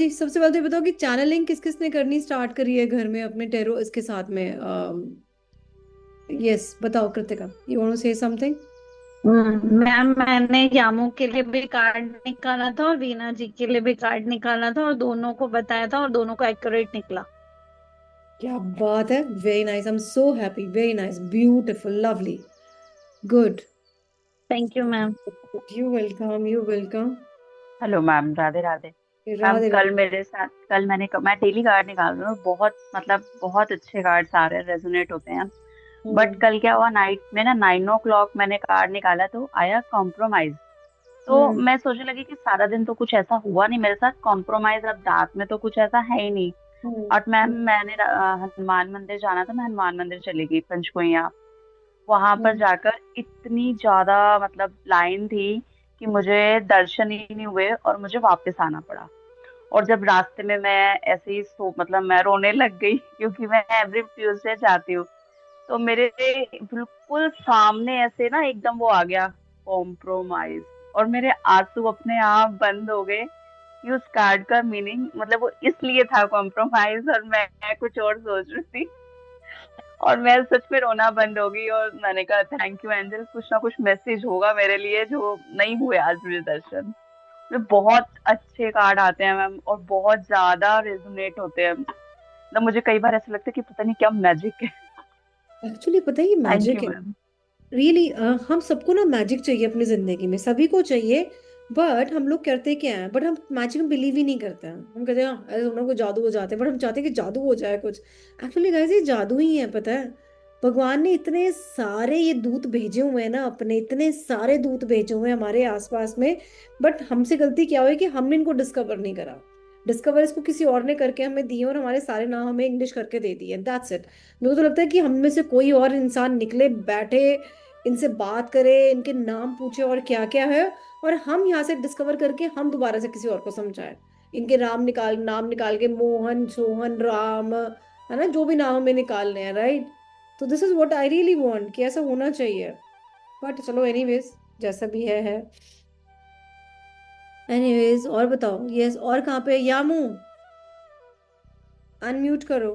जी, सबसे पहले तो ये बताओ कि चैनलिंग किस किस ने करनी स्टार्ट करी है घर में अपने टेरो इसके साथ में। यस, बताओ Kritika, you want to say something. Ma'am मैंने यामू के लिए भी कार्ड निकाला था और वीना जी के लिए भी कार्ड निकाला था और दोनों को बताया था और दोनों को एक्यूरेट निकला। क्या बात है, very nice, I am so happy, very nice, beautiful, lovely, good. Thank you ma'am. You welcome, you welcome. Hello ma'am, Radhe Radhe. Ma'am Radhe कल राधे। मेरे साथ, कल मैं डेली कार्ड निकाल रही हूँ, बहुत मतलब बहुत अच्छे कार्ड्स आ रहे हैं, रेजोनेट होते हैं। बट हम्म। कल क्या हुआ, नाइट में ना 9 o'clock मैंने कार्ड निकाला तो आया कॉम्प्रोमाइज। तो हम्म। मैं सोचने लगी कि सारा दिन तो कुछ ऐसा हुआ नहीं मेरे साथ, कॉम्प्रोमाइज अब रात में तो कुछ ऐसा है ही नहीं। और हम्म। मैंने हनुमान मंदिर जाना था, मैं हनुमान मंदिर चली गई पंचकुइया। वहां पर हम्म। जाकर इतनी ज्यादा मतलब लाइन थी कि मुझे दर्शन ही नहीं हुए और मुझे वापस आना पड़ा। और जब रास्ते में मैं ऐसे ही मतलब मैं रोने लग गई क्योंकि मैं एवरी ट्यूसडे जाती हूँ। तो मेरे बिल्कुल सामने ऐसे ना एकदम वो आ गया, कॉम्प्रोमाइज। और मेरे आंसू अपने आप बंद हो गए कि उस कार्ड का मीनिंग मतलब वो इसलिए था कॉम्प्रोमाइज, और मैं कुछ और सोच रही थी। और मैं सच में रोना बंद हो गई और मैंने कहा थैंक यू एंजल, कुछ ना कुछ मैसेज होगा मेरे लिए जो नहीं हुए आज मुझे दर्शन। तो बहुत अच्छे कार्ड आते हैं मैम और बहुत ज्यादा रेजोनेट होते हैं, मतलब मुझे कई बार ऐसा लगता है कि पता नहीं क्या मैजिक है। एक्चुअली पता है ये थैंक मैजिक यू है। मैम। रियली हम सबको ना मैजिक चाहिए अपनी जिंदगी में, सभी को चाहिए। बट हम लोग करते क्या है, बट हम मैजिक में बिलीव ही नहीं करते हैं। हम कहते हैं "हाँ, ऐसे हम लोग को जादू हो जाते हैं", बट हम चाहते हैं कि जादू हो जाए कुछ। एक्चुअली गाइस ये जादू ही है, पता है। भगवान ने इतने सारे ये दूत भेजे हुए हैं ना, अपने इतने सारे दूत भेजे हुए हैं हमारे आसपास में। बट हमसे गलती क्या हुई कि हमने इनको डिस्कवर नहीं करा। डिस्कवर इसको किसी और ने करके हमें दिए और हमारे सारे नाम हमें इंग्लिश करके दे दिए, दैट्स इट। मेरे को तो लगता है कि हम में से कोई और इंसान निकले, बैठे, इनसे बात करे, इनके नाम पूछे और क्या क्या है, और हम यहाँ से डिस्कवर करके हम दोबारा से किसी और को समझाएं। इनके नाम निकाल के मोहन, सोहन, राम, है ना, जो भी नाम हमें निकालने हैं, राइट। तो this is what I really want कि ऐसा होना चाहिए। बट चलो, एनीवेज, जैसा भी है। एनीवेज, और बताओ, यस, और कहाँ पे यामू? अनम्यूट करो।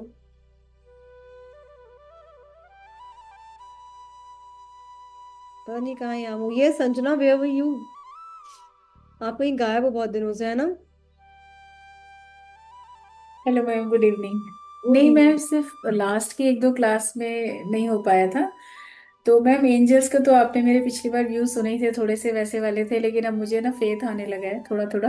पता नहीं कहाँ है यामू। ये संजना, वेयर वर यू? आप कहीं गायब हो बहुत दिनों से, है ना? Hello ma'am, good evening. Good नहीं इवनिंग। मैम, सिर्फ लास्ट की एक दो क्लास में नहीं हो पाया था। तो मैम एंजल्स का तो आपने मेरे पिछली बार व्यू सुने ही थे, थोड़े से वैसे वाले थे, लेकिन अब मुझे ना फेथ आने लगा है थोड़ा थोड़ा।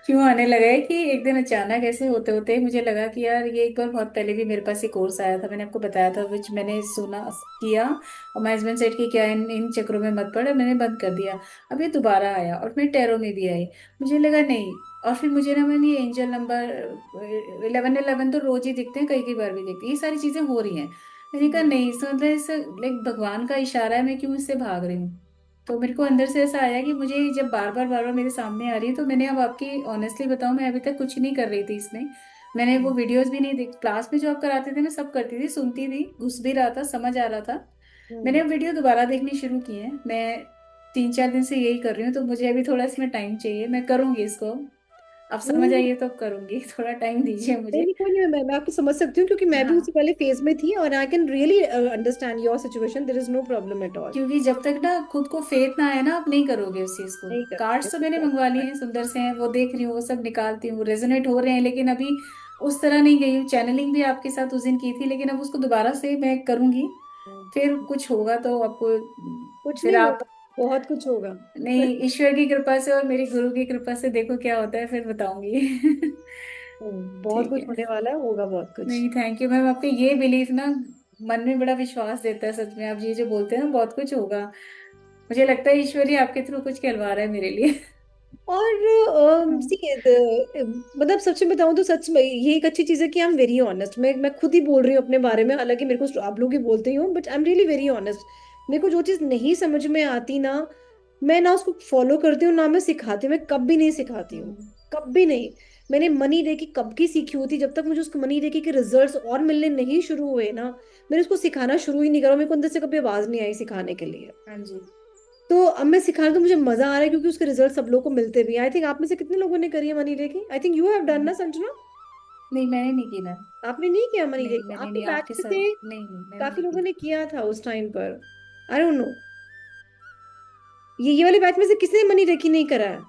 क्यों आने लगा है कि एक दिन अचानक ऐसे होते होते मुझे लगा कि यार ये एक बार बहुत पहले भी मेरे पास एक कोर्स आया था, मैंने आपको बताया था, विच मैंने सुना किया। और माय हस्बैंड सेड कि क्या इन चक्करों में मत पड़, मैंने बंद कर दिया। अब ये दोबारा आया और मैं टैरो में भी आई। मुझे लगा नहीं। और फिर मुझे ना मैंने ये एंजल नंबर 1111 तो रोज ही दिखते हैं, कई कई बार भी दिखते हैं, ये सारी चीजें हो रही हैं। मैंने कहा नहीं, इसका मतलब इसे लाइक भगवान का इशारा है, मैं क्यों इससे भाग रही हूँ। तो मेरे को अंदर से ऐसा आया कि मुझे जब बार बार मेरे सामने आ रही है, तो मैंने अब आपकी ऑनेस्टली बताऊं, मैं अभी तक कुछ नहीं कर रही थी इसमें। मैंने वो वीडियोस भी नहीं देख, क्लास में जो आप कराते थे मैं सब करती थी, सुनती थी, घुस भी रहा था, समझ आ रहा था। मैंने अब वीडियो दोबारा देखनी शुरू की है, मैं 3 4 दिन से यही कर रही हूँ, तो मुझे अभी थोड़ा इसमें टाइम चाहिए, मैं करूंगी इसको। अब समझ नहीं आइए तो अब करूंगी। थोड़ा टाइम दीजिए नहीं, मुझे। कोई नहीं, मैं आपको समझ सकती हूँ क्योंकि मैं भी हाँ, उसी वाले फेज में थी, और I can really understand your situation, there is no problem at all. क्योंकि जब तक ना खुद को फेथ ना आए ना, आप नहीं करोगे उस चीज को। नहीं कार्ड्स तो मैंने मंगवा लिए कर। हैं, सुंदर से हैं, वो देख रही हूँ, वो सब निकालती हूँ, रेजोनेट हो रहे हैं, लेकिन अभी उस तरह नहीं गई हूँ। चैनलिंग भी आपके साथ उस दिन की थी, लेकिन अब उसको दोबारा से मैं करूंगी। फिर कुछ होगा तो आपको, कुछ फिर नहीं आप, होगा, बहुत कुछ होगा। नहीं, ईश्वर की कृपा से और मेरी गुरु की कृपा से देखो क्या होता है, फिर बताऊंगी। बहुत ठीक कुछ है। होने वाला है, होगा बहुत कुछ। नहीं, थैंक यू मैम, आपके ये बिलीफ ना मन में बड़ा विश्वास देता है सच में। आप ये जो बोलते हैं ना बहुत कुछ होगा, मुझे लगता है ईश्वर ही आपके थ्रू कुछ कहलवा रहा है मेरे लिए। और हाँ। सी, मतलब सच में बताऊं तो सच में ये एक अच्छी चीज है कि आई एम वेरी ऑनेस्ट। मैं खुद ही बोल रही हूँ अपने बारे में, हालांकि मेरे को आप लोग ही बोलते ही हो, but I am really very honest. मेरे को जो चीज नहीं समझ में आती ना, मैं ना उसको फॉलो करती हूँ ना मैं सिखाती हूँ, मैं कभी नहीं सिखाती हूँ, हम्म। कभी नहीं। मैंने मनी रेकी कब की सीखी होती, जब तक मुझे उसको मनी रेकी के रिजल्ट्स और मिलने नहीं शुरू हुए ना, मैंने उसको सिखाना शुरू ही नहीं करा। मेरे को अंदर से कभी आवाज नहीं आई सिखाने के लिए। हाँ जी। तो अब मैं सिखा रही, तो मुझे मजा आ रहा है क्योंकि उसके रिजल्ट सब लोगों को मिलते भी हैं। आई थिंक आप में से कितने लोगों ने करी है money reiki? I think you have done ना संजना? नहीं, मैंने नहीं की ना। आपने नहीं किया मनी नहीं, रेकी? मैंने आपके नहीं, बैच आपके में साथ। थे, नहीं नहीं, मैंने काफी नहीं लोगों की। ने किया था उस टाइम पर। आई डोंट नो, ये वाले बैच में से किसने मनी रेकी नहीं करा है?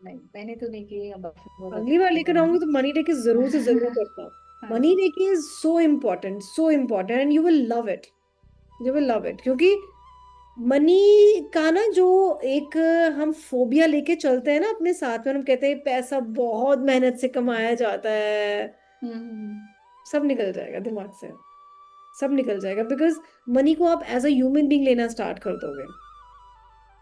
नहीं, मैंने तो नहीं की, अब वो अगली बार लेकर बताऊंगी। आऊंगी तो मनी रेकी जरूर से जरूर करता। मनी हाँ। Reiki is so important and you will love it. You will love it, क्योंकि मनी का ना जो एक हम फोबिया लेके चलते हैं ना अपने साथ में, हम कहते हैं पैसा बहुत मेहनत से कमाया जाता है, हम्म। सब निकल जाएगा दिमाग से। सब निकल जाएगा, बिकॉज मनी को आप एज अ ह्यूमन बींग लेना स्टार्ट कर दोगे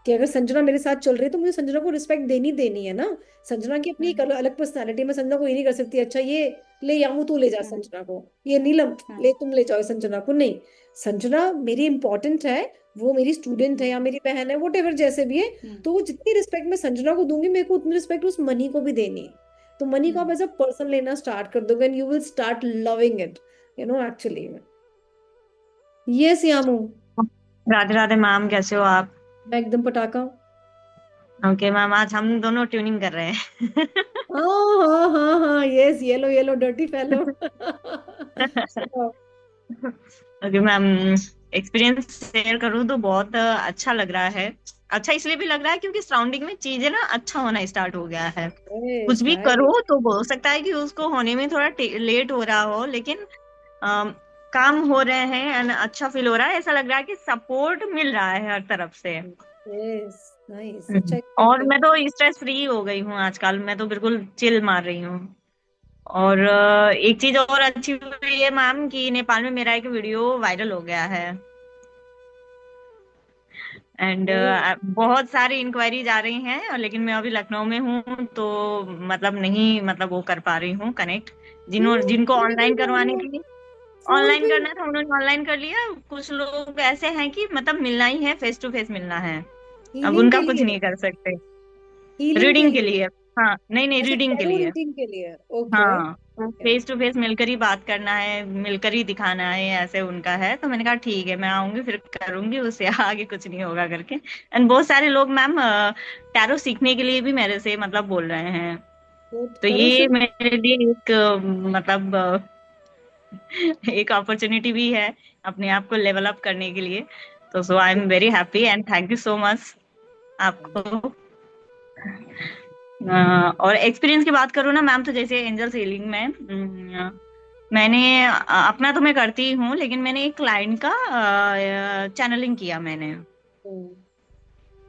कि अगर संजना मेरे साथ चल रही है तो मुझे संजना को रिस्पेक्ट देनी देनी है ना। संजना की अपनी एक हम्म। अलग अलग पर्सनैलिटी, मैं संजना को ये नहीं कर सकती अच्छा ये ले यामू तू ले जा हम्म। संजना को, ये नीलम ले हम्म। तुम ले जाओ संजना को, नहीं। संजना मेरी इंपॉर्टेंट है, वो मेरी स्टूडेंट है या हम्म। मेरी बहन है, वोट एवर जैसे भी है। हम्म। तो वो जितनी रिस्पेक्ट मैं संजना को दूंगी, मेरे को उतनी रिस्पेक्ट उस मनी को भी देनी है। तो मनी को आप हम्म। एज अ पर्सन लेना स्टार्ट कर दोगे and you will start loving it, you know actually. Yes Yamu. Radhe Radhe ma'am, कैसे हो आप? मैं एकदम पटाखा हूँ। ओके मैम, आज हम दोनों ट्यूनिंग कर रहे हैं। हाँ हाँ हाँ हाँ, yes, yellow yellow dirty fellow. Okay ma'am, experience share करूँ तो बहुत अच्छा लग रहा है। अच्छा इसलिए भी लग रहा है क्योंकि सराउंडिंग में चीजें ना अच्छा होना स्टार्ट हो गया है। यस कुछ भी राइट। करो तो हो सकता है कि उसको होने में थोड़ा लेट हो रहा हो, लेकिन अम, काम हो रहे हैं and अच्छा फील हो रहा है। ऐसा लग रहा है कि सपोर्ट मिल रहा है हर तरफ से। यस नाइस, अच्छा और एक्सपीरियंस मैं तो स्ट्रेस फ्री हो गई हूँ आजकल, मैं तो बिल्कुल चिल मार रही हूँ। और एक चीज और अच्छी हुई है मैम कि नेपाल में मेरा एक वीडियो वायरल हो गया है। एंड है। बहुत सारी इंक्वायरीज आ रही हैं, और लेकिन मैं अभी लखनऊ में हूँ तो मतलब नहीं, मतलब वो कर पा रही हूँ कनेक्ट। जिनको मैंने कहीं ऑनलाइन करवानी बोलो थी, फोन ऑनलाइन पे। करना था, उन्होंने ऑनलाइन कर लिया। कुछ लोग ऐसे हैं कि मतलब मिलना ही है, फेस टू फेस मिलना है। अब हीलिंग उनका के कुछ लिए? नहीं कर सकते। हीलिंग के रीडिंग के लिए? लिए। हाँ, नहीं नहीं, अच्छा, रीडिंग के टैरो लिए। रीडिंग के लिए, ओके। हाँ, तो फेस टू फेस मिलकर ही बात करना है, मिलकर ही दिखाना है, ऐसे उनका है। तो मैंने कहा ठीक है, मैं आऊंगी फिर करूंगी, उससे आगे कुछ नहीं होगा करके। एंड बहुत सारे लोग मैम टैरो सीखने के लिए भी मेरे से मतलब बोल रहे हैं। तो तो करो ये शुरू। मेरे लिए एक मतलब एक अपॉर्चुनिटी भी है अपने आप को लेवल अप करने के लिए। तो so I am very happy and thank you so much आपको। और एक्सपीरियंस की बात करूँ ना मैम, तो जैसे एंजल हीलिंग में मैंने अपना तो मैं करती हूँ, लेकिन मैंने एक क्लाइंट का चैनलिंग किया मैंने।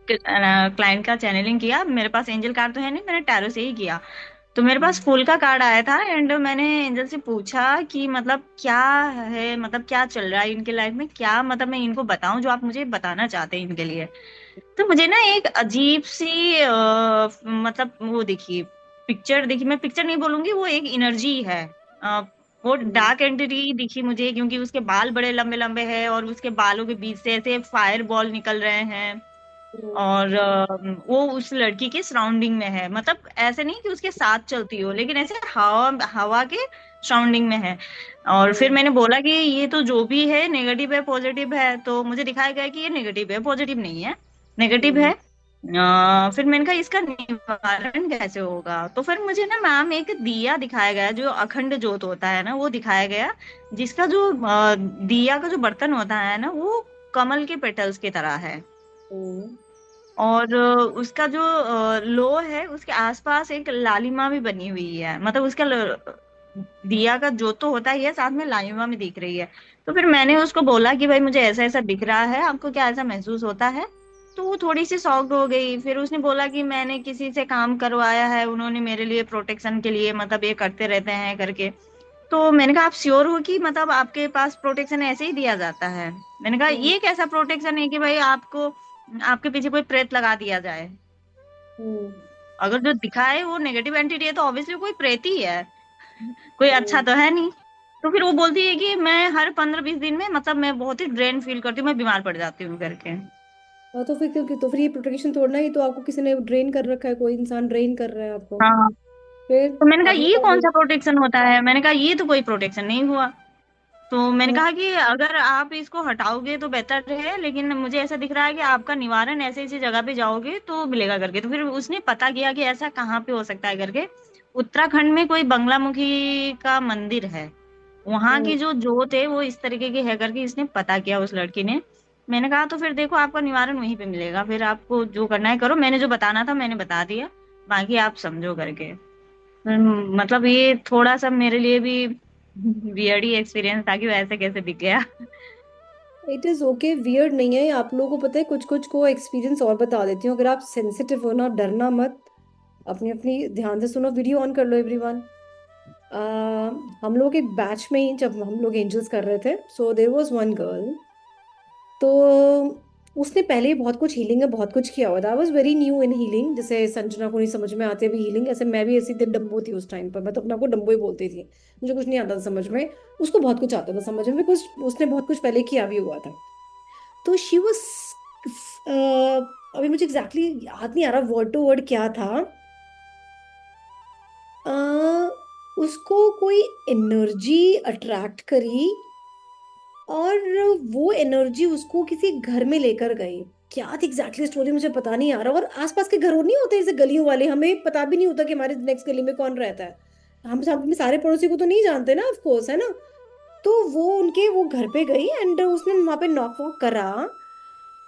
क्लाइंट का चैनलिंग किया, मेरे पास एंजल कार्ड तो है नहीं, मैंने टैरो से ही किया। तो मेरे पास फूल का कार्ड आया था एंड मैंने एंजल से पूछा कि मतलब क्या है, मतलब क्या चल रहा है इनके लाइफ में, क्या मतलब मैं इनको बताऊं जो आप मुझे बताना चाहते हैं इनके लिए। तो मुझे ना एक अजीब सी मतलब वो देखिए, पिक्चर देखी, मैं पिक्चर नहीं बोलूंगी, वो एक एनर्जी है। अ, वो डार्क एंटिटी दिखी मुझे, क्योंकि उसके बाल बड़े लंबे लंबे हैं और उसके बालों के बीच से ऐसे फायर बॉल निकल रहे हैं। और वो उस लड़की के सराउंडिंग में है, मतलब ऐसे नहीं कि उसके साथ चलती हो, लेकिन ऐसे हवा हवा के सराउंडिंग में है। और फिर मैंने बोला कि ये तो जो भी है नेगेटिव है पॉजिटिव है, तो मुझे दिखाया गया कि ये नेगेटिव है, पॉजिटिव नहीं है, नेगेटिव है। फिर मैंने कहा इसका निवारण कैसे होगा, तो फिर मुझे ना मैम एक दिया दिखाया गया, जो अखंड ज्योत होता है ना वो दिखाया गया, जिसका जो दिया का जो बर्तन होता है ना वो कमल के पेटल्स की तरह है। और उसका जो लो है उसके आसपास एक लालिमा भी बनी हुई है, मतलब उसका दिया का जो तो होता ही है, साथ में लालिमा भी दिख रही है। तो फिर मैंने उसको बोला कि भाई मुझे ऐसा ऐसा दिख रहा है, आपको क्या ऐसा महसूस होता है? तो वो थोड़ी सी शॉक्ड हो गई। फिर उसने बोला कि मैंने किसी से काम करवाया है, उन्होंने मेरे लिए प्रोटेक्शन के लिए मतलब ये करते रहते हैं करके। तो मैंने कहा आप श्योर हो कि मतलब आपके पास प्रोटेक्शन ऐसे ही दिया जाता है? मैंने कहा ये कैसा प्रोटेक्शन है कि भाई आपको आपके पीछे कोई प्रेत लगा दिया जाए? अगर जो दिखा है वो नेगेटिव एंटिटी है तो ऑब्वियसली कोई प्रेत ही है, कोई अच्छा तो है नहीं। तो फिर वो बोलती है कि मैं हर 15-20 दिन में मतलब मैं बहुत ही ड्रेन फील करती हूँ, मैं बीमार पड़ जाती हूँ करके। हाँ तो फिर क्योंकि तो फिर ये प्रोटेक्शन तोड़ना ही तो आपको किसी ने ड्रेन कर रखा है, कोई इंसान ड्रेन कर रहा है आपको। हाँ, फिर तो मैंने कहा आपने ये क्या कौन बोला? सा प्रोटेक्शन होता है? मैंने कहा ये तो कोई प्रोटेक्शन नहीं हुआ। तो मैंने कहा कि अगर आप इसको हटाओगे तो बेहतर है, लेकिन मुझे ऐसा दिख रहा है कि आपका निवारण ऐसे ऐसी जगह पे जाओगे तो मिलेगा करके। तो फिर उसने पता किया कि ऐसा कहाँ पे हो सकता है करके। उत्तराखंड में कोई बंगलामुखी का मंदिर है, वहां हम्म। की जो जोत है वो इस तरीके की है करके इसने पता किया उस लड़की ने। मैंने कहा तो फिर देखो आपका निवारण वहीं पे मिलेगा, फिर आपको जो करना है करो, मैंने जो बताना था मैंने बता दिया, बाकी आप समझो करके। मतलब ये थोड़ा सा मेरे लिए भी वियर्ड ही एक्सपीरियंस था कि वो ऐसे कैसे दिख गया। इट इज ओके, वियर्ड नहीं है। आप लोगों को पता है, कुछ कुछ को एक्सपीरियंस और बता देती हूँ। अगर आप सेंसिटिव हो ना, डरना मत। अपनी अपनी ध्यान से सुनो, वीडियो ऑन कर लो एवरीवन। हम लोग एक बैच में ही जब हम लोग एंजल्स कर रहे थे, so there was one girl. तो उसने पहले ही बहुत कुछ हीलिंग है, बहुत कुछ किया हुआ था। I was very new in healing, जैसे संजना को नहीं समझ में आती अभी हीलिंग, ऐसे मैं भी ऐसी डम्बो थी उस टाइम पर। मैं तो अपने आप को डम्बो ही बोलती थी, मुझे कुछ नहीं आता था समझ में। उसको बहुत कुछ आता था समझ में, बिकॉज उसने बहुत कुछ पहले किया भी हुआ था। तो शी वाज, अभी मुझे एग्जैक्टली याद नहीं आ रहा वर्ड टू वर्ड क्या था। अ, उसको कोई एनर्जी अट्रैक्ट करी, और वो एनर्जी उसको किसी घर में लेकर गई। क्या थी एग्जैक्टली स्टोरी मुझे पता नहीं आ रहा। और आसपास के घर और नहीं होते जैसे गलियों वाले, हमें पता भी नहीं होता कि हमारे नेक्स्ट गली में कौन रहता है। हम अपने सारे पड़ोसी को तो नहीं जानते ना, ऑफ कोर्स, है ना। तो वो उनके वो घर पे गई एंड उसने वहां पे नॉक वॉक करा।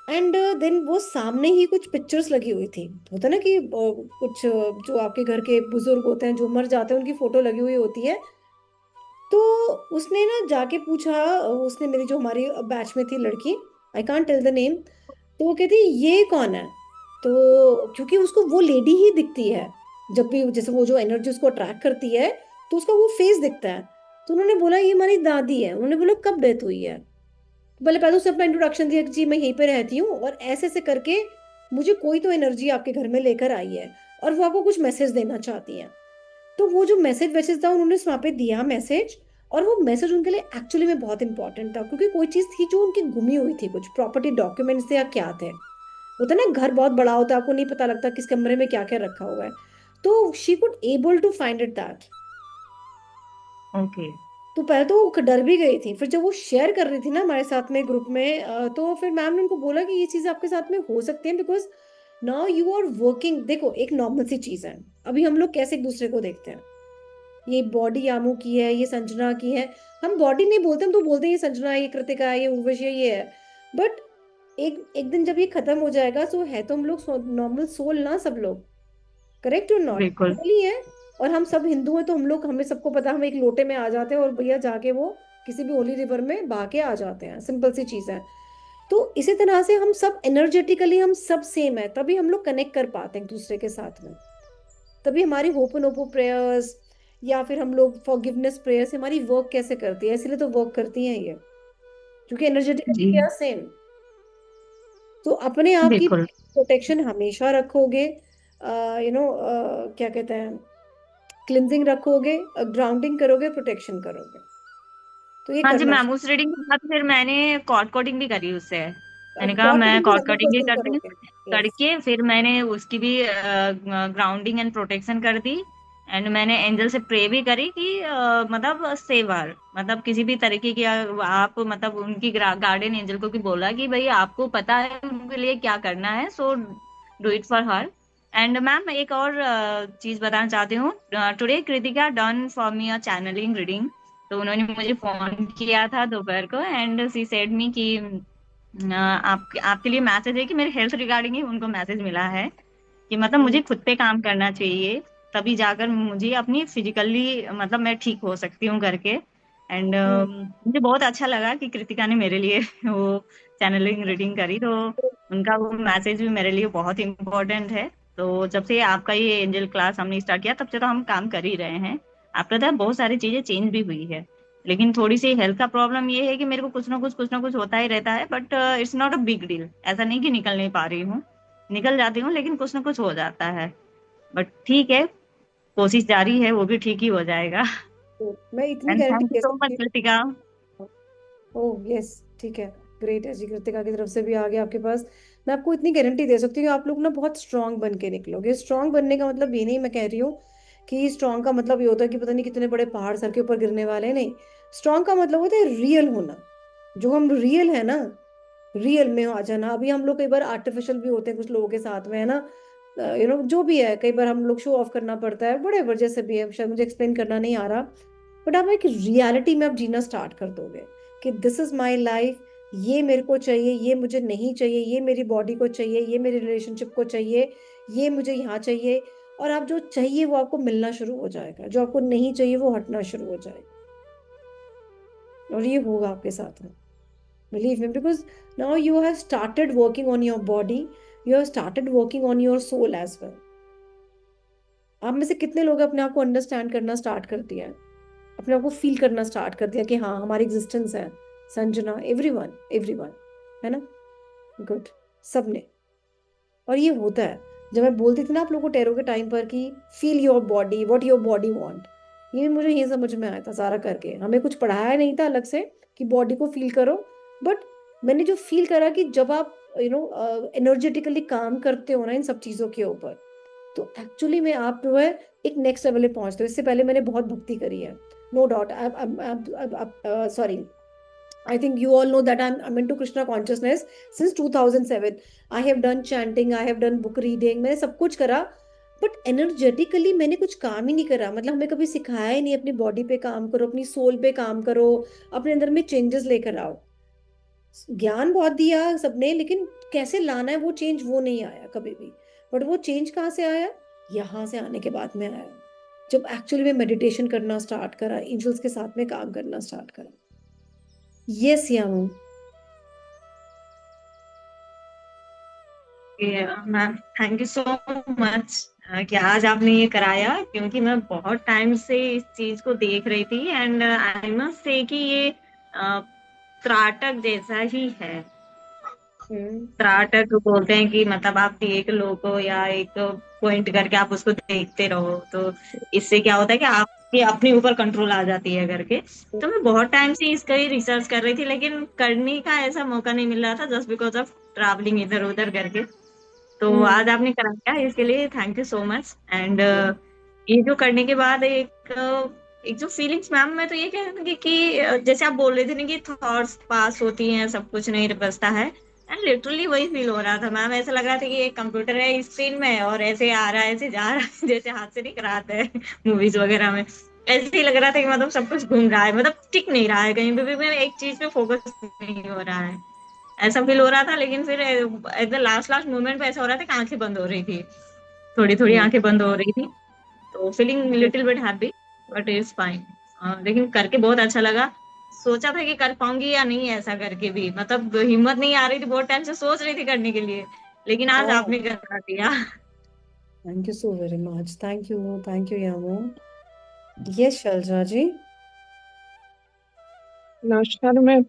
एंड देन वो सामने ही कुछ पिक्चर्स लगी हुई थी। होता है ना कि कुछ जो आपके घर के बुजुर्ग होते हैं जो मर जाते हैं, उनकी फोटो लगी हुई होती है। तो उसने ना जाके पूछा, उसने मेरी जो हमारी बैच में थी लड़की, I can't tell the name. तो वो कहती ये कौन है। तो क्योंकि उसको वो लेडी ही दिखती है, जब भी जैसे वो जो एनर्जी उसको अट्रैक्ट करती है, तो उसका वो फेस दिखता है। तो उन्होंने बोला ये हमारी दादी है। उन्होंने बोला कब डेथ हुई है। पहले पहले उसने अपना इंट्रोडक्शन दिया कि जी मैं यहीं पे रहती हूँ, और ऐसे ऐसे करके मुझे कोई तो एनर्जी आपके घर में लेकर आई है, और वो आपको कुछ मैसेज देना चाहती है। तो वो जो मैसेज वैसेज था उन्होंने वहां पे दिया मैसेज। और वो मैसेज उनके लिए एक्चुअली में बहुत इंपॉर्टेंट था, क्योंकि कोई चीज थी जो उनकी गुमी हुई थी, कुछ प्रॉपर्टी डॉक्यूमेंट्स थे या क्या थे। होता है ना, घर बहुत बड़ा होता है, आपको नहीं पता लगता किस कमरे में क्या क्या रखा हुआ है। तो she could able to find it that. Okay. तो पहले तो वो डर भी गई थी, फिर जब वो शेयर कर रही थी ना हमारे साथ में ग्रुप में, तो फिर मैम ने उनको बोला कि ये चीजें आपके साथ में हो सकती हैं, because now you are working. देखो एक नॉर्मल सी चीज है, अभी हम लोग कैसे एक दूसरे को देखते हैं, ये बॉडी यामू की है, ये संजना की है। हम बॉडी नहीं बोलते, हम तो बोलते हैं ये संजना है, ये कृतिका है, ये उर्वशी है, ये है। बट एक एक दिन जब ये खत्म हो जाएगा, तो है तो हम लोग नॉर्मल सोल ना सब लोग, करेक्ट और नॉट, बिल्कुल। ही है। और हम सब हिंदू हैं, तो हम लोग, हमें सबको पता है, हम एक लोटे में आ जाते हैं और भैया जाके वो किसी भी होली रिवर में बहा के आ जाते हैं, सिंपल सी चीज है। तो इसी तरह से हम सब एनर्जेटिकली हम सब सेम है, तभी हम लोग कनेक्ट कर पाते हैं एक दूसरे के साथ में। तभी हमारी होपनोपो प्रेयर्स या फिर हम लोग फॉरगिवनेस प्रेयर्स हमारी वर्क कैसे करती है, इसलिए तो वर्क करती हैं ये, क्योंकि जी। Energetically same. तो अपने आप की बिल्कुल। प्रोटेक्शन हमेशा रखोगे, क्या कहते हैं, क्लिनजिंग रखोगे, ग्राउंडिंग करोगे, प्रोटेक्शन करोगे, तो ये हाँ जी करना मैम, उस रीडिंग के बाद फिर मैंने कॉर्ड कोडिंग भी करी उससे। चाहिए। मैंने कहा गॉड मैं रीडिंग भी कॉर्ड कोडिंग भी 100% कर दी, करोगे। यस। करके फिर मैंने उसकी भी ग्राउंडिंग एंड प्रोटेक्शन कर दी। एंड मैंने एंजल से प्रे भी करी कि मतलब सेव हर, मतलब किसी भी तरीके की आप मतलब उनकी गार्डियन एंजल को भी बोला कि भाई आपको पता है उनके लिए क्या करना है, so do it for her. And ma'am एक और चीज बताना चाहती हूँ। Today Kritika done for me a channelling reading. तो उन्होंने मुझे फोन किया था दोपहर को एंड सी सेड मी कि आपके लिए मैसेज है, कि मेरे हेल्थ रिगार्डिंग ही उनको मैसेज मिला है कि मतलब मुझे खुद पे काम करना चाहिए, तभी जाकर मुझे अपनी फिजिकली मतलब मैं ठीक हो सकती हूँ करके। एंड मुझे बहुत अच्छा लगा कि कृतिका ने मेरे लिए वो चैनलिंग रीडिंग करी, तो उनका वो मैसेज भी मेरे लिए बहुत इंपॉर्टेंट है। तो जब से आपका ये एंजल क्लास हमने स्टार्ट किया तब से तो हम काम कर ही रहे हैं। आफ्टर दैट बहुत सारी चीजें चेंज भी हुई है, लेकिन थोड़ी सी हेल्थ का प्रॉब्लम ये है कि मेरे को कुछ ना कुछ होता ही रहता है, but it's not a big deal. ऐसा नहीं कि निकल नहीं पा रही हूँ, निकल जाती हूँ, लेकिन कुछ ना कुछ हो जाता है। बट ठीक है, कोशिश जारी है, वो भी ठीक ही हो जाएगा। तो मैं इतनी and guarantee thank you they so much सकती कृतिका। हूँ। ओह यस, ठीक है। ग्रेट है जी, कृतिका की तरफ से भी आ गया आपके पास। मैं आपको इतनी गारंटी दे सकती हूँ कि आप लोग ना बहुत स्ट्रांग बन के निकलोगे। स्ट्रांग बनने का मतलब ये नहीं मैं कह रही हूँ कि स्ट्रांग का मतलब ये होता है कि पता नहीं कितने बड़े पहाड़ सर के ऊपर गिरने वाले हैं, नहीं। स्ट्रांग का मतलब होता है रियल होना। जो हम रियल है ना, रियल में आ जाना। अभी हम लोग कई बार आर्टिफिशियल भी होते हैं कुछ लोगों के साथ में, है ना। जो भी है, कई बार हम लोग शो ऑफ करना पड़ता है, बड़े वजह से भी है, शायद मुझे एक्सप्लेन करना नहीं आ रहा। बट आप एक रियलिटी में आप जीना स्टार्ट कर दोगे कि दिस इज माई लाइफ, ये मेरे को चाहिए, ये मुझे नहीं चाहिए, ये मेरी बॉडी को चाहिए, ये मेरी रिलेशनशिप को चाहिए, ये मुझे यहाँ चाहिए। और आप जो चाहिए वो आपको मिलना शुरू हो जाएगा, जो आपको नहीं चाहिए वो हटना शुरू हो जाएगा। और ये होगा आपके साथ में, believe me, because now you have started working on your body, you have started working on your soul as well. आप में से कितने लोग अपने आप को अंडरस्टैंड करना स्टार्ट कर दिया है, अपने आप को फील करना स्टार्ट कर दिया कि हाँ हमारी एग्जिस्टेंस है। संजना, एवरीवन, एवरीवन, है ना। गुड, सबने। और ये होता है, जब मैं बोलती थी ना आप लोगों को टैरो के टाइम पर कि feel your body, what your body want, ये मुझे ये समझ में आया था सारा करके। हमें कुछ पढ़ाया नहीं था अलग से कि बॉडी को फील करो, बट मैंने जो फील करा कि जब आप एनर्जेटिकली काम करते हो ना इन सब चीजों के ऊपर, तो एक्चुअली में आप जो है एक नेक्स्ट लेवल पे पहुंचते हो। इससे पहले मैंने बहुत भक्ति करी है, no doubt. Sorry, I think you all know that I'm into Krishna consciousness since 2007. I have done chanting, I have done book reading, मैंने सब कुछ करा, बट एनर्जेटिकली मैंने कुछ काम ही नहीं करा। मतलब हमें कभी सिखाया ही नहीं, अपनी बॉडी पे काम करो, अपनी सोल पे काम करो, अपने अंदर में चेंजेस लेकर आओ। ज्ञान बहुत दिया सबने, लेकिन कैसे लाना है वो चेंज, वो नहीं आया कभी भी। बट वो चेंज कहाँ से आया? यहाँ से आने के बाद में आया, जब एक्चुअली में मेडिटेशन करना स्टार्ट करा, एंजल्स के साथ में काम करना स्टार्ट करा। Yes Yamu. Ma'am thank you so much कि आज आपने ये कराया, क्योंकि मैं बहुत टाइम से इस चीज को देख रही थी। एंड आई मस्ट से कि ये त्राटक जैसा ही है। त्राटक बोलते हैं कि मतलब आप एक लो को या एक पॉइंट करके आप उसको देखते रहो, तो इससे क्या होता है कि आपकी अपने ऊपर कंट्रोल आ जाती है करके। तो मैं बहुत टाइम से इसका ही रिसर्च कर रही थी, लेकिन करने का ऐसा मौका नहीं मिल रहा था, जस्ट बिकॉज ऑफ ट्रैवलिंग इधर उधर करके। तो आज आपने कराया, इसके लिए thank you so much. And ये जो करने के बाद एक जो फीलिंग्स, मैम मैं तो ये कहूँगी कि जैसे आप बोल रहे थे ना कि थॉट्स पास होती हैं, सब कुछ नहीं बचता है, एंड लिटरली वही फील हो रहा था मैम। ऐसा लग रहा था कि एक कंप्यूटर है स्क्रीन में और ऐसे आ रहा है, ऐसे जा रहा है, जैसे हाथ से नहीं कराते हैं मूवीज वगैरह में। ऐसे ही लग रहा था कि मतलब सब कुछ घूम रहा है, मतलब टिक नहीं रहा है कहीं पे भी, मैं एक चीज पे फोकस नहीं हो रहा है, ऐसा फील हो रहा था। लेकिन फिर at the last last moment पे ऐसा हो रहा था कि आंखें बंद हो रही थी, थोड़ी थोड़ी आंखें बंद हो रही थी। तो feeling little bit happy, but it's fine. लेकिन करके बहुत अच्छा लगा। सोचा था कि कर पाऊंगी या नहीं, ऐसा करके भी मतलब हिम्मत नहीं आ रही थी, बहुत टाइम से सोच रही थी करने के लिए, लेकिन आज आपने करा दिया। Thank you so very much, thank you, thank you Yamu. Yes Shailaja ji. नमस्कार मैम।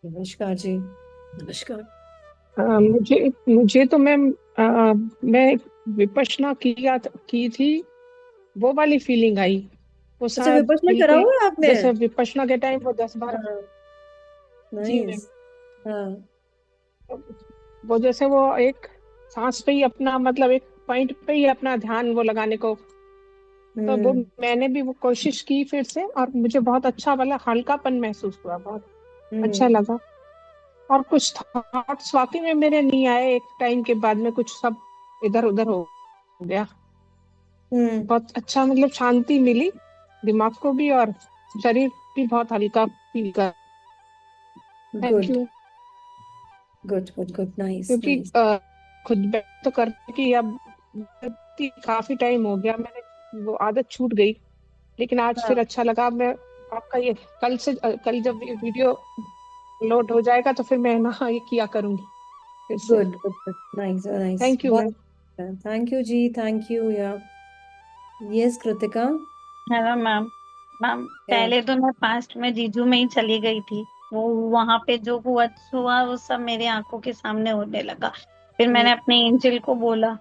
नमस्कार जी, नमस्कार। मुझे मुझे तो मैम मैं विपश्यना की थी, वो वाली फीलिंग आई। वो अच्छा, शायद विपश्यना करा बिल्कुल हुआ है आपने? जैसे विपश्यना के टाइम वो 10-12। हाँ, जी मैम। नाइस। हाँ। वो जैसे वो एक सांस पे ही अपना, मतलब एक पॉइंट पे ही अपना ध्यान वो लगाने को, तो वो हम्म। मैंने भी वो कोशिश की फिर से, और मुझे बहुत अच्छा वाला हल्कापन महसूस हुआ, बहुत अच्छा हम्म। लगा। और कुछ थॉट्स वाकई में मेरे नहीं आए, एक टाइम के बाद में कुछ सब इधर उधर हो गया। हम्म। बहुत अच्छा, मतलब शांति मिली दिमाग को भी, और शरीर भी बहुत हल्का फील कर। Thank good, you. Good, good, good, nice, क्योंकि नाइस। खुद बैठ तो करने की अब काफी टाइम हो गया, मैंने वो आदत छूट गई। लेकिन आज फिर हाँ। अच्छा लगा। मैं आपका ये कल जब ये वीडियो लोड हो जाएगा तो फिर मैं ना ये किया करूंगी फिर से। Good, good, good, nice, nice, thank you बहुत मैम। अच्छा। थैंक यू जी, thank you yeah. Yes Kritika. Hello ma'am. Ma'am yeah. पहले तो मैं पास्ट में जीजू में ही चली गई थी। वो वहां पे जो हुआ हुआ वो सब मेरी आंखों के सामने होने लगा। फिर हम्म। मैंने अपने एंजल को बोला,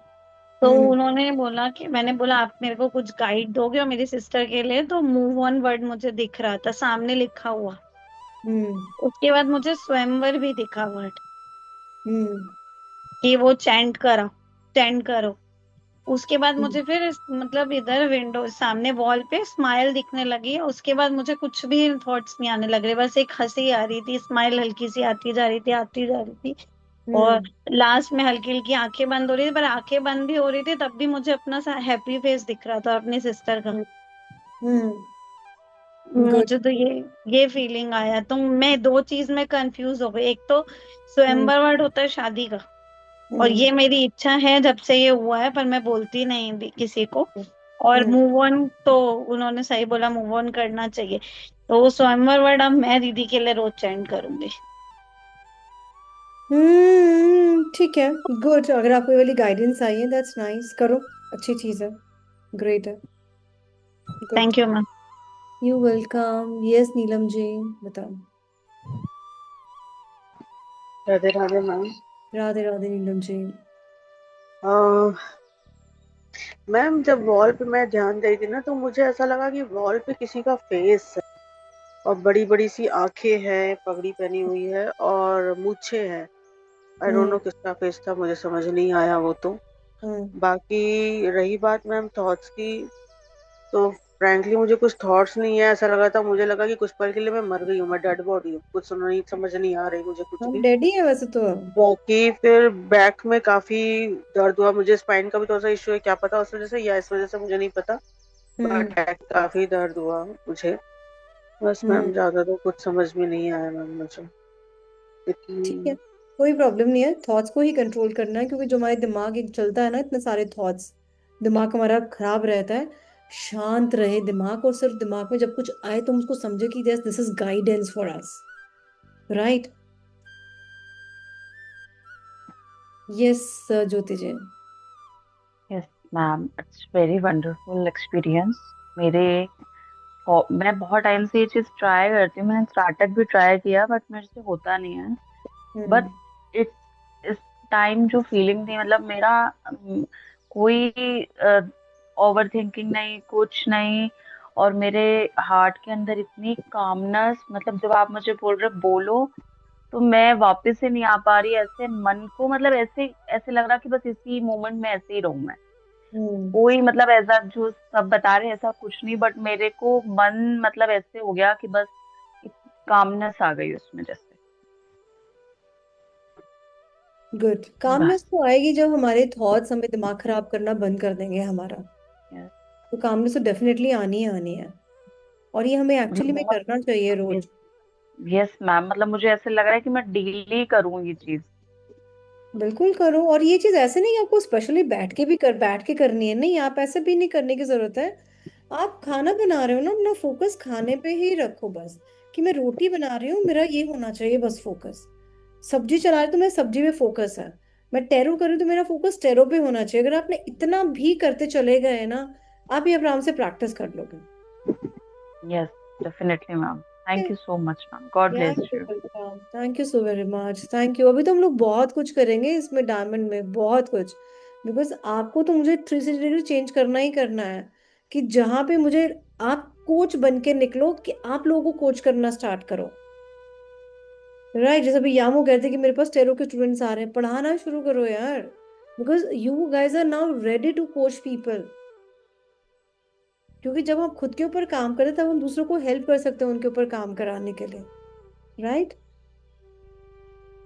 तो हम्म। उन्होंने बोला कि, मैंने बोला आप मेरे को कुछ गाइड दोगे और मेरी सिस्टर के लिए, तो मूव ऑन वर्ड मुझे दिख रहा था सामने लिखा हुआ। हम्म। उसके बाद मुझे स्वयंवर भी दिखा वर्ड, हम्म। कि वो चैंट करो, चैंट करो। उसके बाद मुझे फिर मतलब इधर विंडो सामने वॉल पे स्माइल दिखने लगी। उसके बाद मुझे कुछ भी थॉट्स नहीं आने लग रहे, बस एक हंसी आ रही थी, स्माइल हल्की सी आती जा रही थी, आती जा रही थी। और हम्म। लास्ट में हल्की हल्की आंखें बंद हो रही थी, पर आंखें बंद भी हो रही थी तब भी मुझे अपना हैप्पी फेस दिख रहा था अपनी सिस्टर का। हम्म। गुड। मुझे तो ये फीलिंग आया। तो मैं दो चीज में कंफ्यूज हो गई, एक तो हम्म। स्वयंवर वर्ड होता है शादी का, और हम्म। ये मेरी इच्छा है जब से ये हुआ है, पर मैं बोलती नहीं भी किसी को। और हम्म। मूव ऑन तो उन्होंने सही बोला, मूव ऑन करना चाहिए। तो वो स्वयंवर वर्ड अब मैं दीदी के लिए रोज चैंट करूंगी। ठीक है। गुड, अगर आपको ये वाली गाइडेंस आई है दैट्स नाइस, करो। अच्छी चीज है। ग्रेट है। Good. Thank you ma'am. You welcome. Yes Neelam ji, बताओ। Radhe Radhe ma'am. Radhe Radhe Neelam ji. Uh, ma'am जब वॉल पे मैं ध्यान दे रही थी ना, तो मुझे ऐसा लगा कि वॉल पे किसी का फेस है और बड़ी बड़ी सी आंखें हैं, पगड़ी पहनी हुई है और मूछें हैं। I don't hmm. नो किसका फेस था, मुझे समझ नहीं आया वो तो। हम्म। बाकी रही बात मैम थॉट्स की, तो फ्रैंकली मुझे कुछ थॉट्स नहीं है। ऐसा लगा था, मुझे लगा कि कुछ पल के लिए मैं मर गई हूँ, मैं डेड बॉडी हूँ, कुछ नहीं समझ नहीं आ रही मुझे कुछ हम भी। डैडी है वैसे तो। बाकी फिर बैक में काफी दर्द हुआ मुझे, स्पाइन का भी थोड़ा सा इशू है, क्या पता उस वजह से या इस वजह से, मुझे नहीं पता। हम्म। बट काफी दर्द हुआ मुझे। बस हम्म। मैम ज्यादा तो कुछ समझ में नहीं आया मैम मुझे, ठीक है, लेकिन कोई प्रॉब्लम नहीं है। थॉट्स को ही कंट्रोल करना है, क्योंकि जो हमारे दिमाग एक चलता है ना, इतने सारे थॉट्स, दिमाग हमारा खराब रहता है। शांत रहे दिमाग, और सिर्फ दिमाग में जब कुछ आए तो हम उसको समझे कि this is guidance for us, right. Yes Jyoti ji. Yes ma'am, it's very wonderful experience. मेरे मैं बहुत टाइम से ये चीज ट्राई करती हूँ, मैंने स्टार्टअप भी ट्राई किया बट मेरे से होता नहीं है। But hmm. इट इस टाइम जो फीलिंग थी, मतलब मेरा कोई ओवर थिंकिंग नहीं, कुछ नहीं। और मेरे हार्ट के अंदर इतनी कामनेस, मतलब जब आप मुझे बोल रहे बोलो, तो मैं वापस से नहीं आ पा रही ऐसे मन को, मतलब ऐसे ऐसे लग रहा कि बस इसी मोमेंट में ऐसे ही रहूं मैं। हम्म। कोई मतलब ऐसा जो सब बता रहे हैं ऐसा कुछ नहीं, बट मेरे को मन मतलब ऐसे हो गया कि बस कामनेस आ गई उसमें जैसे। गुड। बस। कामनेस तो आएगी जब हमारे थॉट्स हमें दिमाग खराब करना बंद कर देंगे हमारा। तो कामनेस तो डेफिनेटली आनी ही आनी है, और ये हमें मतलब एक्चुअली में बहुत। करना चाहिए रोज। यस मैम, मतलब मुझे ऐसे लग रहा है कि मैं डेली करूँ ये चीज। बिल्कुल करो। और ये चीज ऐसे नहीं आपको स्पेशली बैठ के करनी है, नहीं, आप ऐसे भी नहीं करने की जरूरत है। आप खाना बना रहे हो ना, अपना फोकस खाने पे ही रखो बस, कि मैं रोटी बना रही हूँ, मेरा ये होना चाहिए बस फोकस। सब्जी चला रही तो मेरा सब्जी पे फोकस है। मैं टैरो कर रही हूँ तो मेरा फोकस टैरो पे होना चाहिए। अगर आपने इतना भी करते चले गए ना, आप ये आराम से प्रैक्टिस कर लोगे। Yes, definitely ma'am. Thank you so much ma'am, god यार bless you. Welcome, thank you so very much, thank you. अभी तो हम लोग बहुत कुछ करेंगे इसमें, डायमंड में बहुत कुछ। बिकॉज आपको तो मुझे 360 डिग्री चेंज करना ही करना है, कि जहां पे मुझे, आप कोच बन के निकलो, कि आप लोगों को कोच करना स्टार्ट करो, राइट। जैसे अभी यामू कहते कि मेरे पास टेरो के स्टूडेंट्स आ रहे हैं, पढ़ाना शुरू करो यार। Because you guys are now ready to coach people. क्योंकि जब हम खुद के ऊपर काम करें तब हम दूसरों को हेल्प कर सकते हैं उनके ऊपर काम कराने के लिए, राइट।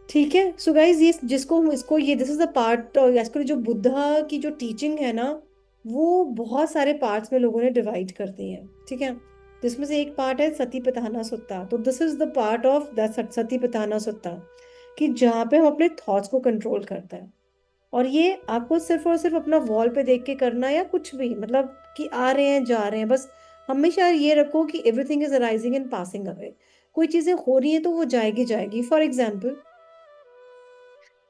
ठीक है, सो गाइज ये जिसको इसको ये दिस इज द पार्ट, इसको जो बुद्धा की जो टीचिंग है ना, वो बहुत सारे पार्ट्स में लोगों ने डिवाइड कर दी है, ठीक है। जिसमें से एक पार्ट है सतीपथाना सुत्ता। तो this is the part of the Satipatthana Sutta, कि जहाँ पे हम अपने थॉट्स को कंट्रोल करते हैं। और ये आपको सिर्फ और सिर्फ अपना वॉल पे देख के करना है, या कुछ भी, मतलब कि आ रहे हैं जा रहे हैं, बस हमेशा ये रखो कि everything is arising and passing away. कोई चीजें हो रही हैं तो वो जाएगी जाएगी। फॉर एग्जाम्पल,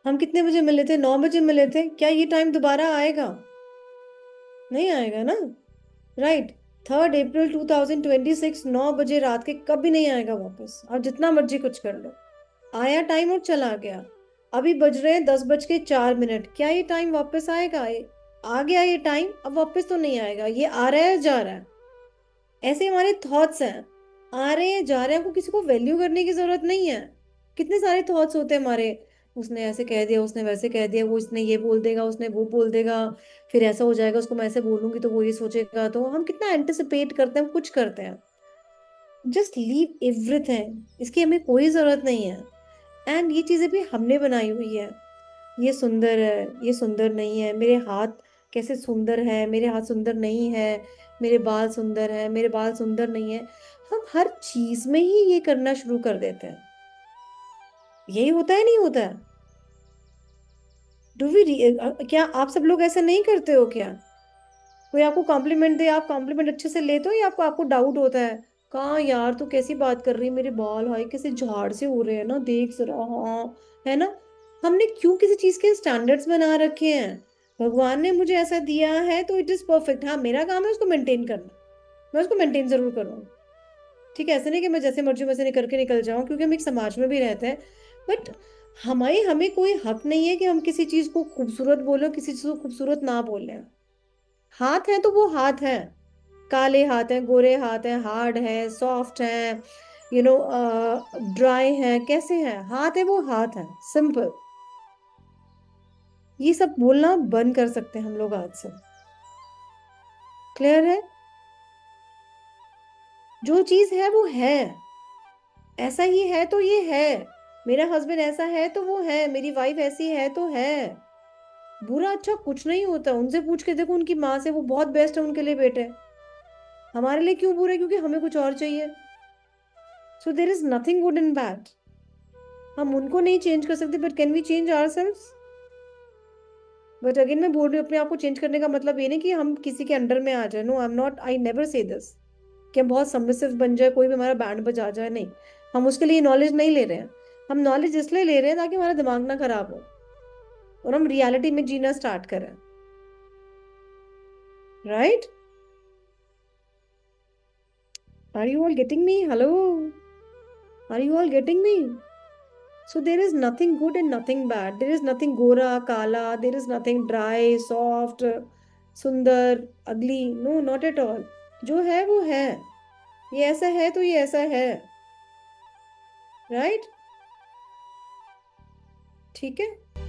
हम कितने बजे मिले थे? 9 बजे मिले थे। क्या ये टाइम दोबारा आएगा? नहीं आएगा ना, राइट। 3 अप्रैल 2026, 9 बजे रात के कभी नहीं आएगा वापस, आप जितना मर्जी कुछ कर लो। आया टाइम और चला गया। अभी बज रहे हैं 10:04। क्या ये टाइम वापस आएगा? आ गया ये टाइम, अब वापस तो नहीं आएगा, ये आ रहा है जा रहा है। ऐसे हमारे थॉट्स हैं, आ रहे हैं जा रहे हैं, आपको किसी को वैल्यू करने की जरूरत नहीं है। कितने सारे थॉट्स होते हैं हमारे, उसने ऐसे कह दिया, उसने वैसे कह दिया, वो इसने ये बोल देगा, उसने वो बोल देगा, फिर ऐसा हो जाएगा, उसको मैं ऐसे बोलूंगी तो वो ये सोचेगा, तो हम कितना एंटिसिपेट करते हैं, हम कुछ करते हैं। जस्ट लीव एवरीथिंग, इसकी हमें कोई जरूरत नहीं है। एंड ये चीजें भी हमने बनाई हुई है। ये सुंदर है, ये सुंदर नहीं है, मेरे हाथ कैसे सुंदर है, मेरे हाथ सुंदर नहीं है, मेरे बाल सुंदर है, मेरे बाल सुंदर नहीं है। हम हर चीज में ही ये करना शुरू कर देते हैं। यही होता है, नहीं होता है? क्या आप सब लोग ऐसा नहीं करते हो क्या? कोई आपको कॉम्प्लीमेंट दे, आप कॉम्प्लीमेंट अच्छे से लेते हो, या आपको आपको डाउट होता है, कहाँ यार तू कैसी बात कर रही है, मेरे बाल हाय कैसे झाड़ से हो रहे हैं ना, देख जरा, हाँ, है ना? हमने क्यों किसी चीज के स्टैंडर्ड्स बना रखे हैं? भगवान ने मुझे ऐसा दिया है तो इट इज परफेक्ट, हाँ मेरा काम है उसको मेंटेन करना, मैं उसको मेंटेन जरूर करूँगी। ठीक है, ऐसे नहीं कि मैं जैसे मर्जी वैसे नहीं करके निकल जाऊं, क्योंकि हम एक समाज में भी रहते हैं। बट हमें हमें कोई हक नहीं है कि हम किसी चीज को खूबसूरत बोले, किसी चीज को खूबसूरत ना बोले। हाथ है तो वो हाथ है, काले हाथ हैं, गोरे हाथ हैं, हार्ड है, सॉफ्ट है, यू नो, ड्राई है, कैसे हैं, हाथ है वो हाथ है, सिंपल। ये सब बोलना बंद कर सकते हैं हम लोग आज से। क्लियर है? जो चीज है वो है, ऐसा ही है तो ये है। मेरा हस्बैंड ऐसा है तो वो है, मेरी वाइफ ऐसी है तो है। बुरा अच्छा कुछ नहीं होता, उनसे पूछ के देखो, उनकी माँ से, वो बहुत बेस्ट है उनके लिए बेटे। हमारे लिए क्यों बुरे? क्योंकि हमें कुछ और चाहिए। So there is nothing good in bad. हम उनको नहीं चेंज कर सकते, but can we change ourselves? But again मैं बोल रही हूँ, अपने आप को चेंज करने का मतलब ये नहीं कि हम किसी के अंडर में आ जाए। No, I am not, I never say this कि हम बहुत सबमिसिव बन जाए, कोई भी हमारा बैंड बजा जाए, नहीं। हम उसके लिए नॉलेज नहीं ले रहे हैं। हम नॉलेज इसलिए ले रहे हैं ताकि हमारा दिमाग ना खराब हो और हम रियलिटी में जीना स्टार्ट करें। Right? Are you all getting me? Hello, are you all getting me? So there is nothing good and nothing bad. There is nothing gora, kala. There is nothing dry, soft, sundar, ugly. No, not at all. जो है वो है। ये ऐसा है तो ये ऐसा है। राइट? ठीक है।